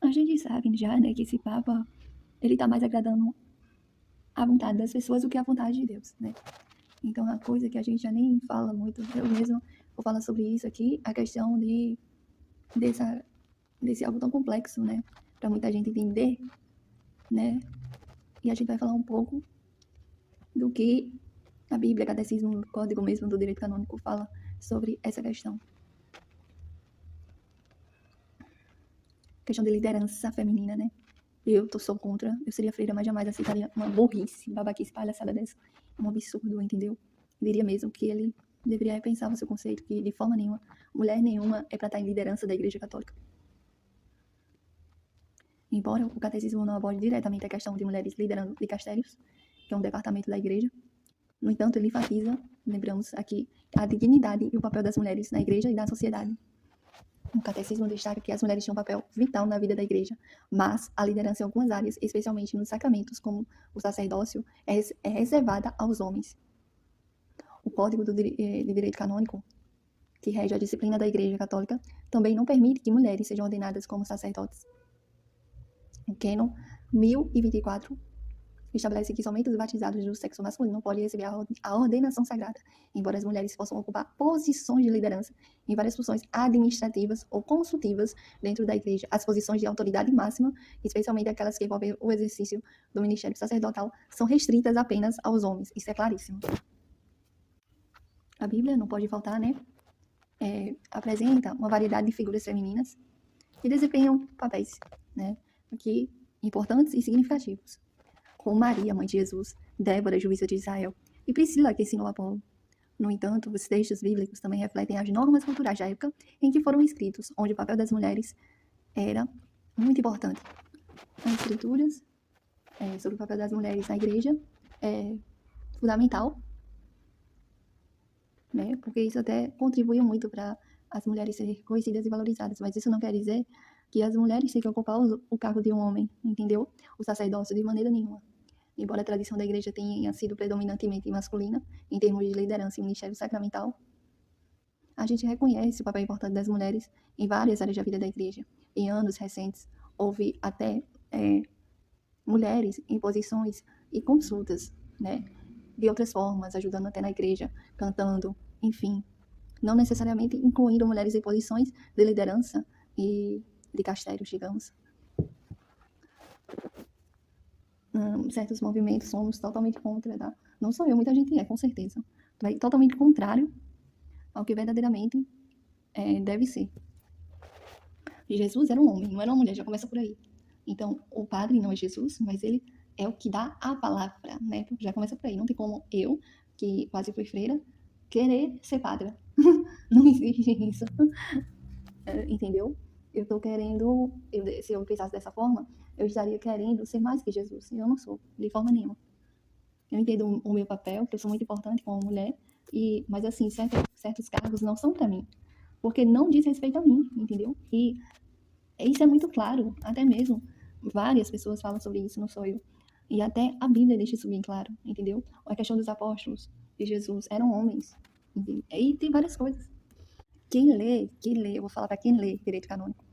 A gente sabe já, né, que esse Papa, ele tá mais agradando a vontade das pessoas do que a vontade de Deus, né? Então, a coisa que a gente já nem fala muito, eu mesmo vou falar sobre isso aqui, a questão desse algo tão complexo, né, para muita gente entender, né? E a gente vai falar um pouco do que a Bíblia, Catecismo, o Código mesmo do Direito Canônico fala sobre essa questão. Questão de liderança feminina, né? Sou contra, eu seria freira, mas jamais aceitaria uma burrice, babaquice, palhaçada dessa. É um absurdo, entendeu? Eu diria mesmo que ele deveria repensar o seu conceito, que de forma nenhuma, mulher nenhuma é para estar em liderança da Igreja Católica. Embora o catecismo não aborde diretamente a questão de mulheres liderando dicastérios, que é um departamento da Igreja, no entanto, ele enfatiza, lembramos aqui, a dignidade e o papel das mulheres na Igreja e na sociedade. O catecismo destaca que as mulheres têm um papel vital na vida da igreja, mas a liderança em algumas áreas, especialmente nos sacramentos, como o sacerdócio, é reservada aos homens. O Código de Direito Canônico, que rege a disciplina da Igreja Católica, também não permite que mulheres sejam ordenadas como sacerdotes. O Cânon 1024 estabelece que somente os batizados do sexo masculino podem receber a ordenação sagrada, embora as mulheres possam ocupar posições de liderança em várias funções administrativas ou consultivas dentro da igreja. As posições de autoridade máxima, especialmente aquelas que envolvem o exercício do ministério sacerdotal, são restritas apenas aos homens. Isso é claríssimo. A Bíblia, não pode faltar, né? Apresenta uma variedade de figuras femininas que desempenham papéis, né, aqui importantes e significativos, como Maria, mãe de Jesus, Débora, juíza de Israel, e Priscila, que ensinou Apolo. No entanto, os textos bíblicos também refletem as normas culturais da época em que foram escritos, onde o papel das mulheres era muito importante. As escrituras sobre o papel das mulheres na igreja é fundamental, né, porque isso até contribuiu muito para as mulheres serem reconhecidas e valorizadas, mas isso não quer dizer que as mulheres têm que ocupar o cargo de um homem, entendeu? O sacerdócio, de maneira nenhuma. Embora a tradição da igreja tenha sido predominantemente masculina, em termos de liderança e ministério sacramental, a gente reconhece o papel importante das mulheres em várias áreas da vida da igreja. Em anos recentes, houve até mulheres em posições e consultas, né, de outras formas, ajudando até na igreja, cantando, enfim. Não necessariamente incluindo mulheres em posições de liderança e de castérios, digamos. Certos movimentos somos totalmente contra, tá? Não sou eu, muita gente com certeza. Vai totalmente contrário ao que verdadeiramente deve ser. Jesus era um homem, não era uma mulher, já começa por aí. Então, o padre não é Jesus, mas ele é o que dá a palavra, né? Já começa por aí. Não tem como eu, que quase fui freira, querer ser padre. Não existe isso. Entendeu? Eu tô querendo, se eu pensasse dessa forma, eu estaria querendo ser mais que Jesus. E eu não sou, de forma nenhuma. Eu entendo o meu papel, que eu sou muito importante como mulher, mas assim, certos cargos não são para mim, porque não diz respeito a mim, entendeu? E isso é muito claro, até mesmo várias pessoas falam sobre isso, não sou eu. E até a Bíblia deixa isso bem claro, entendeu? A questão dos apóstolos de Jesus eram homens, entendeu? E tem várias coisas. Quem lê, eu vou falar para quem lê direito canônico.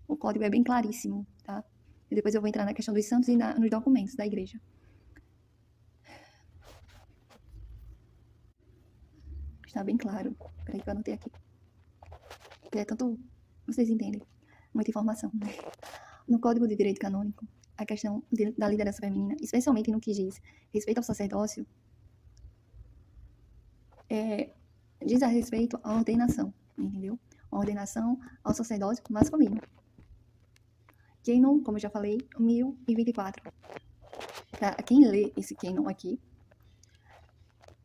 O código é bem claríssimo, tá? E depois eu vou entrar na questão dos santos e nos documentos da igreja. Está bem claro. Peraí que eu anotei aqui. Porque é tanto... Vocês entendem. Muita informação, né? No Código de Direito Canônico, a questão da liderança feminina, especialmente no que diz respeito ao sacerdócio, diz a respeito à ordenação, entendeu? A ordenação ao sacerdócio masculino. Cânon, como eu já falei, 1024. Para quem lê esse cânon aqui,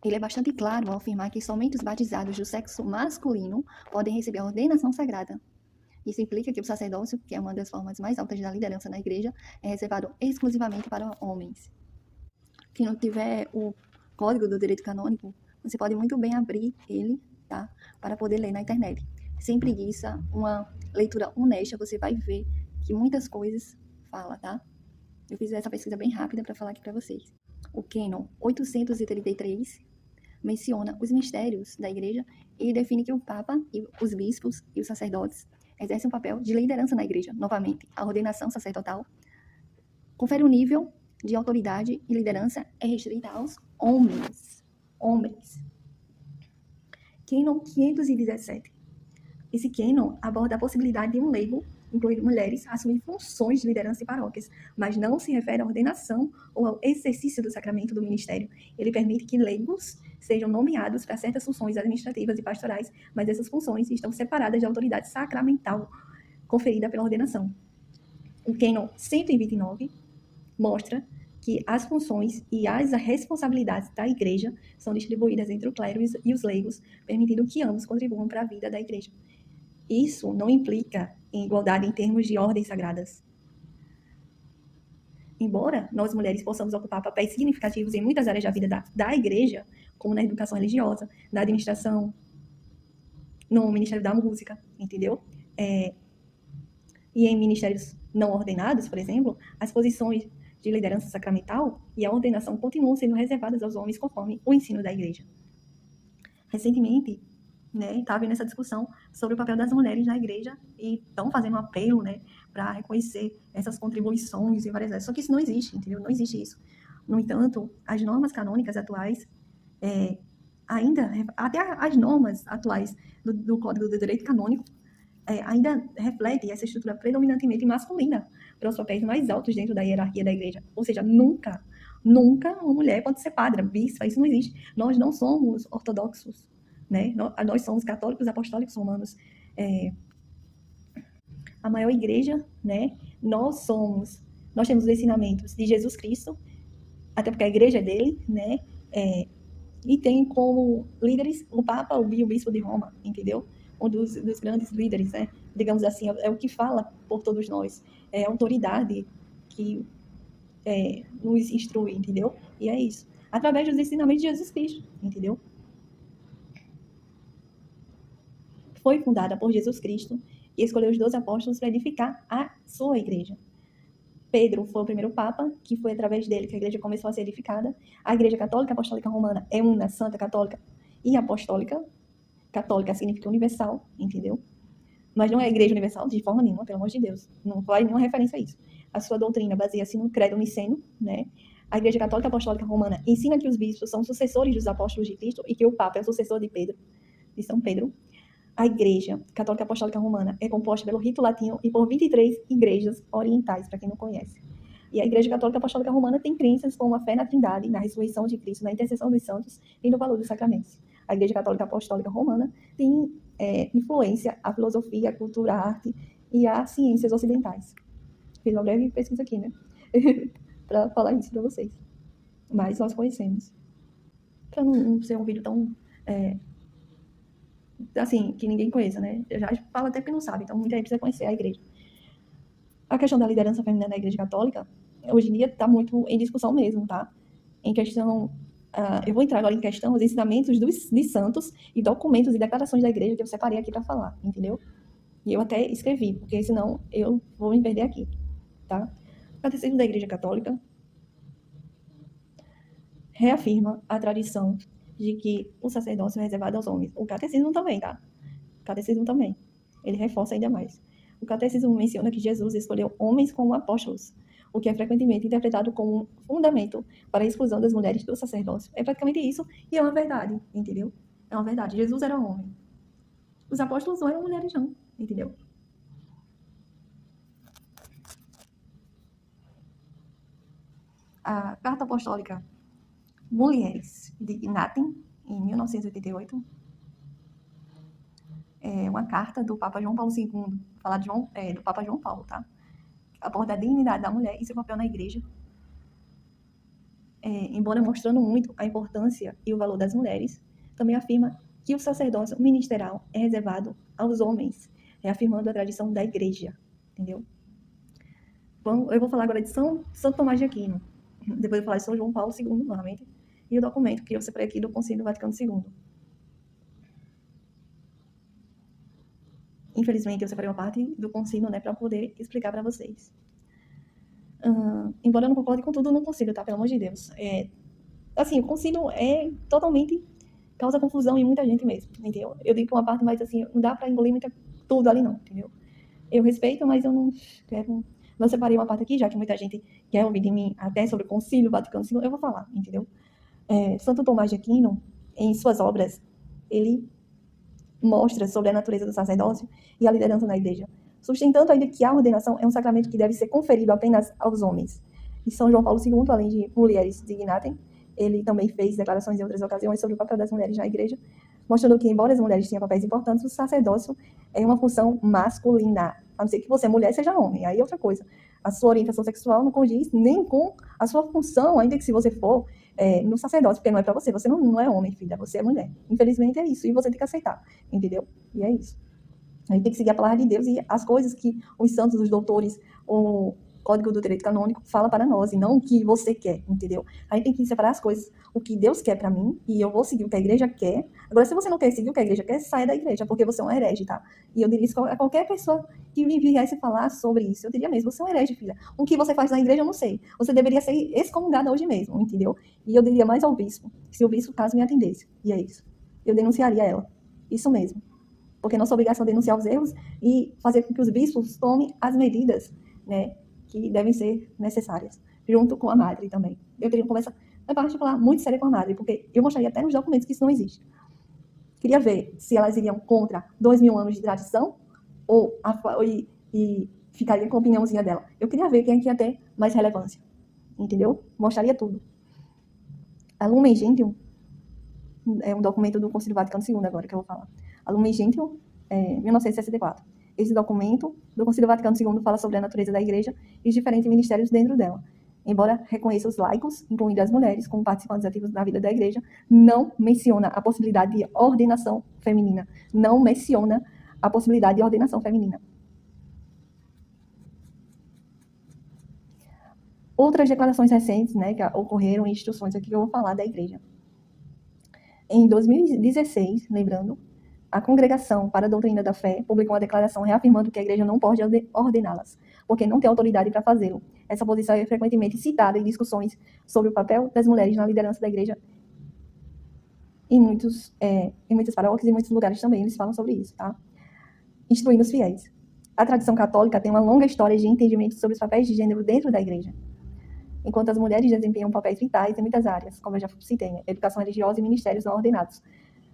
ele é bastante claro ao afirmar que somente os batizados do sexo masculino podem receber a ordenação sagrada. Isso implica que o sacerdócio, que é uma das formas mais altas da liderança na igreja, é reservado exclusivamente para homens. Quem não tiver o Código do Direito Canônico, você pode muito bem abrir ele, tá? Para poder ler na internet. Sem preguiça, uma leitura honesta, você vai ver que muitas coisas fala, tá? Eu fiz essa pesquisa bem rápida para falar aqui para vocês. O Cânon 833 menciona os mistérios da igreja e define que o Papa, e os bispos e os sacerdotes exerce um papel de liderança na igreja. Novamente, a ordenação sacerdotal confere um nível de autoridade e liderança é restrita aos homens. Homens. Cânon 517. Esse cânon aborda a possibilidade de um leigo, incluindo mulheres, assumir funções de liderança em paróquias, mas não se refere à ordenação ou ao exercício do sacramento do ministério. Ele permite que leigos sejam nomeados para certas funções administrativas e pastorais, mas essas funções estão separadas da autoridade sacramental conferida pela ordenação. O cânon 129 mostra que as funções e as responsabilidades da igreja são distribuídas entre o clero e os leigos, permitindo que ambos contribuam para a vida da igreja. Isso não implica em igualdade em termos de ordens sagradas. Embora nós mulheres possamos ocupar papéis significativos em muitas áreas da vida da igreja, como na educação religiosa, na administração, no Ministério da Música, entendeu? E em ministérios não ordenados, por exemplo, as posições de liderança sacramental e a ordenação continuam sendo reservadas aos homens conforme o ensino da igreja. Recentemente, está havendo essa discussão sobre o papel das mulheres na igreja e estão fazendo um apelo, para reconhecer essas contribuições em várias áreas. Só que isso não existe, entendeu? Não existe isso. No entanto, as normas canônicas atuais, ainda, até as normas atuais do Código do Direito Canônico, ainda refletem essa estrutura predominantemente masculina para os papéis mais altos dentro da hierarquia da igreja. Ou seja, nunca uma mulher pode ser padre, bispa, isso não existe. Nós não somos ortodoxos, nós somos católicos apostólicos romanos. A maior igreja, nós temos os ensinamentos de Jesus Cristo, até porque a igreja é dele, e tem como líderes o Papa, o Bispo de Roma, entendeu? Um dos grandes líderes, digamos assim, é o que fala por todos nós, é a autoridade que nos instrui, entendeu? E é isso, através dos ensinamentos de Jesus Cristo, entendeu? Foi fundada por Jesus Cristo e escolheu os 12 apóstolos para edificar a sua igreja. Pedro foi o primeiro papa, que foi através dele que a igreja começou a ser edificada. A igreja católica apostólica romana é una, santa, católica e apostólica. Católica significa universal, entendeu? Mas não é a igreja universal de forma nenhuma, pelo amor de Deus. Não vai nenhuma referência a isso. A sua doutrina baseia-se no credo niceno, A igreja católica apostólica romana ensina que os bispos são sucessores dos apóstolos de Cristo e que o papa é o sucessor de São Pedro. A igreja católica apostólica romana é composta pelo rito latino e por 23 igrejas orientais, para quem não conhece. E a igreja católica apostólica romana tem crenças como a fé na Trindade, na ressurreição de Cristo, na intercessão dos santos e no valor dos sacramentos. A igreja católica apostólica romana tem influência à filosofia, à cultura, à arte e às ciências ocidentais. Fiz uma breve pesquisa aqui, para falar isso para vocês. Mas nós conhecemos. Para não ser um vídeo tão... assim, que ninguém conheça, Eu já falo até porque não sabe, então muita gente precisa conhecer a igreja. A questão da liderança feminina na igreja católica, hoje em dia está muito em discussão mesmo, tá? Em questão, eu vou entrar agora em questão os ensinamentos de santos e documentos e declarações da igreja que eu separei aqui para falar, entendeu? E eu até escrevi, porque senão eu vou me perder aqui, tá? O Catecismo da Igreja Católica reafirma a tradição de que o sacerdócio é reservado aos homens. O catecismo também, tá? O catecismo também. Ele reforça ainda mais. O catecismo menciona que Jesus escolheu homens como apóstolos, o que é frequentemente interpretado como um fundamento para a exclusão das mulheres do sacerdócio. É praticamente isso, e é uma verdade, entendeu? É uma verdade. Jesus era homem. Os apóstolos não eram mulheres, não, entendeu? A Carta Apostólica Mulheres de Natem, em 1988, é uma carta do Papa João Paulo II, falar do Papa João Paulo, tá? Aborda a dignidade da mulher e seu papel na igreja, embora mostrando muito a importância e o valor das mulheres, também afirma que o sacerdócio ministerial é reservado aos homens, reafirmando a tradição da igreja, entendeu? Bom, eu vou falar agora de Santo Tomás de Aquino, depois eu vou falar de São João Paulo II, novamente, e o documento que eu separei aqui do Concílio Vaticano II. Infelizmente, eu separei uma parte do concílio, para poder explicar para vocês. Embora eu não concorde com tudo no concílio, tá? Pelo amor de Deus. Assim, o concílio totalmente causa confusão em muita gente mesmo, entendeu? Eu digo uma parte, mas assim, não dá para engolir tudo ali não, entendeu? Eu respeito, mas eu não quero. Não separei uma parte aqui, já que muita gente quer ouvir de mim até sobre o Concílio Vaticano II, eu vou falar, entendeu? Santo Tomás de Aquino, em suas obras, ele mostra sobre a natureza do sacerdócio e a liderança na igreja, sustentando ainda que a ordenação é um sacramento que deve ser conferido apenas aos homens. E São João Paulo II, além de mulheres dignatem, ele também fez declarações em outras ocasiões sobre o papel das mulheres na igreja, mostrando que, embora as mulheres tenham papéis importantes, o sacerdócio é uma função masculina. A não ser que você, mulher, seja homem. Aí é outra coisa. A sua orientação sexual não condiz nem com a sua função, ainda que se você for no sacerdócio, porque não é para você. Você não é homem, filha, você é mulher. Infelizmente é isso. E você tem que aceitar, entendeu? E é isso. A gente tem que seguir a palavra de Deus e as coisas que os santos, os doutores, o Código do Direito Canônico fala para nós, e não o que você quer, entendeu? A gente tem que separar as coisas, o que Deus quer para mim, e eu vou seguir o que a igreja quer. Agora, se você não quer seguir o que a igreja quer, saia da igreja, porque você é um herege, tá? E eu diria isso a qualquer pessoa que me viesse falar sobre isso. Eu diria mesmo, você é um herege, filha. O que você faz na igreja, eu não sei. Você deveria ser excomungada hoje mesmo, entendeu? E eu diria mais ao bispo, se o bispo, caso me atendesse. E é isso. Eu denunciaria ela. Isso mesmo. Porque nossa obrigação é denunciar os erros e fazer com que os bispos tomem as medidas, né, que devem ser necessárias, junto com a madre também. Eu teria uma conversa, na particular, muito séria com a madre, porque eu mostraria até nos documentos que isso não existe. Queria ver se elas iriam contra 2.000 anos de tradição e ficaria com a opiniãozinha dela. Eu queria ver quem ia ter mais relevância, entendeu? Mostraria tudo. A Lumen Gentium é um documento do Concílio Vaticano II agora que eu vou falar. A Lumen Gentium, 1964. Esse documento do Concílio Vaticano II fala sobre a natureza da igreja e os diferentes ministérios dentro dela. Embora reconheça os laicos, incluindo as mulheres, como participantes ativos da vida da igreja, não menciona a possibilidade de ordenação feminina. Não menciona a possibilidade de ordenação feminina. Outras declarações recentes, né, que ocorreram em instituições aqui que eu vou falar da igreja. Em 2016, lembrando, a Congregação para a Doutrina da Fé publicou uma declaração reafirmando que a igreja não pode ordená-las, porque não tem autoridade para fazê-lo. Essa posição é frequentemente citada em discussões sobre o papel das mulheres na liderança da igreja. Em muitas paróquias e em muitos lugares também eles falam sobre isso, tá? Instruindo os fiéis. A tradição católica tem uma longa história de entendimento sobre os papéis de gênero dentro da igreja, enquanto as mulheres desempenham papéis vitais em muitas áreas, como eu já citei, né? Educação religiosa e ministérios não ordenados.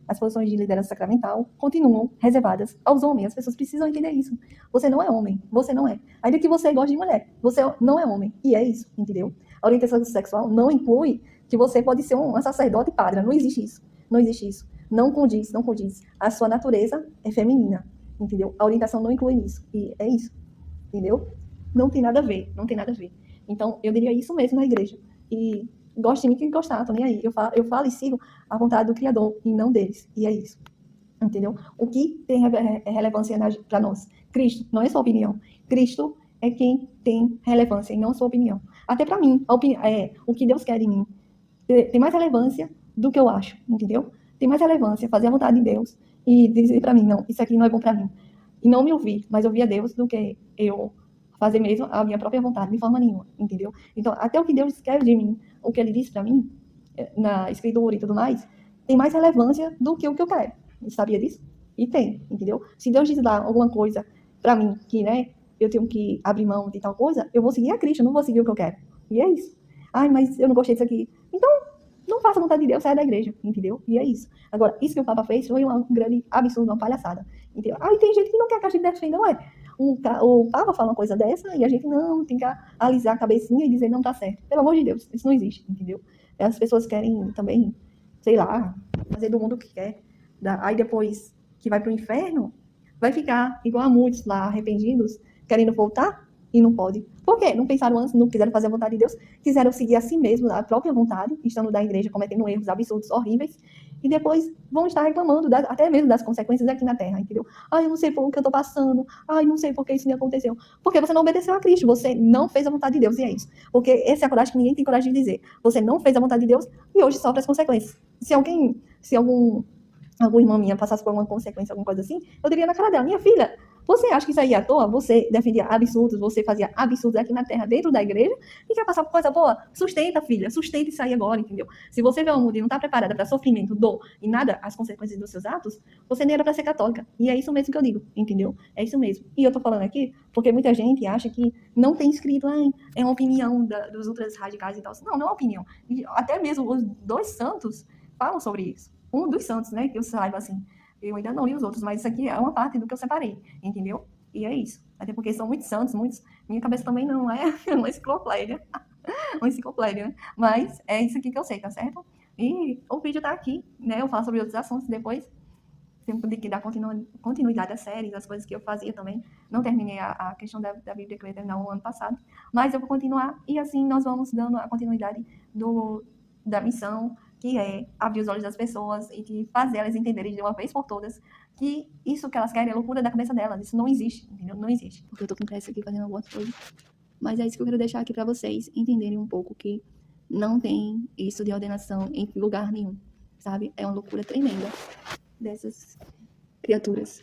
As posições de liderança sacramental continuam reservadas aos homens. As pessoas precisam entender isso. Você não é homem, você não é. Ainda que você goste de mulher, você não é homem. E é isso, entendeu? A orientação sexual não inclui que você pode ser um sacerdote padre. Não existe isso. Não existe isso. Não condiz. A sua natureza é feminina, entendeu? A orientação não inclui isso. E é isso, entendeu? Não tem nada a ver. Então, eu diria isso mesmo na igreja. E goste de mim quem gostar, tô nem aí. Eu falo e sigo a vontade do Criador e não deles. E é isso. Entendeu? O que tem relevância para nós? Cristo, não é sua opinião. Cristo é quem tem relevância e não a sua opinião. Até para mim, o que Deus quer em mim tem mais relevância do que eu acho, entendeu? Tem mais relevância fazer a vontade de Deus e dizer para mim, não, isso aqui não é bom para mim. E não me ouvir, mas ouvir a Deus do que eu fazer mesmo a minha própria vontade, de forma nenhuma, entendeu? Então, até o que Deus quer de mim, o que Ele disse para mim, na escritura e tudo mais, tem mais relevância do que o que eu quero. Você sabia disso? E tem, entendeu? Se Deus diz lá alguma coisa para mim que, né, eu tenho que abrir mão de tal coisa, eu vou seguir a Cristo, eu não vou seguir o que eu quero. E é isso. Ai, mas eu não gostei disso aqui. Então, não faça a vontade de Deus, saia da igreja, entendeu? E é isso. Agora, isso que o Papa fez foi um grande absurdo, uma palhaçada, entendeu? Aí tem gente que não quer que a gente defenda, não é? O Papa fala uma coisa dessa e a gente não tem que alisar a cabecinha e dizer não tá certo. Pelo amor de Deus, isso não existe, entendeu? As pessoas querem também, sei lá, fazer do mundo o que quer. Aí depois que vai pro inferno, vai ficar igual a muitos lá, arrependidos, querendo voltar e não pode. Por quê? Não pensaram antes, não quiseram fazer a vontade de Deus, quiseram seguir a si mesmo, a própria vontade, estando da igreja, cometendo erros absurdos, horríveis, e depois vão estar reclamando até mesmo das consequências aqui na Terra, entendeu? Ai, eu não sei por que eu tô passando, ai, não sei por que isso me aconteceu. Porque você não obedeceu a Cristo, você não fez a vontade de Deus, e é isso. Porque essa é a coragem que ninguém tem coragem de dizer. Você não fez a vontade de Deus e hoje sofre as consequências. Se alguma irmã minha passasse por alguma consequência, alguma coisa assim, eu diria na cara dela, minha filha, Você acha que isso aí é à toa? Você defendia absurdos, você fazia absurdos aqui na terra, dentro da igreja, e quer passar por coisa boa? Sustenta, filha, sustenta isso aí agora, entendeu? Se você vê uma mulher e não está preparada para sofrimento, dor e nada, as consequências dos seus atos, você nem era para ser católica. E é isso mesmo que eu digo, entendeu? É isso mesmo. E eu tô falando aqui porque muita gente acha que não tem escrito, é uma opinião dos ultras radicais e tal. Não, não é uma opinião. E até mesmo os dois santos falam sobre isso. Um dos santos, né, que eu saiba assim. Eu ainda não li os outros, mas isso aqui é uma parte do que eu separei, entendeu? E é isso. Até porque são muitos santos, muitos. Minha cabeça também não é uma enciclopédia. Uma enciclopédia, né? Mas é isso aqui que eu sei, tá certo? E o vídeo tá aqui, né? Eu falo sobre outros assuntos depois. Tempo de que dar continuidade às séries, as coisas que eu fazia também. Não terminei a questão da Bíblia, que eu ia terminar o ano passado. Mas eu vou continuar e assim nós vamos dando a continuidade da missão, que é abrir os olhos das pessoas e de fazer elas entenderem de uma vez por todas que isso que elas querem é loucura da cabeça delas. Isso não existe, entendeu? Não existe. Porque eu tô com pressa aqui fazendo algumas coisas. Mas é isso que eu quero deixar aqui para vocês entenderem um pouco que não tem isso de ordenação em lugar nenhum, sabe? É uma loucura tremenda dessas criaturas.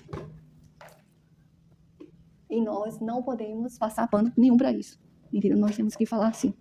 E nós não podemos passar pano nenhum para isso, entendeu? Nós temos que falar assim.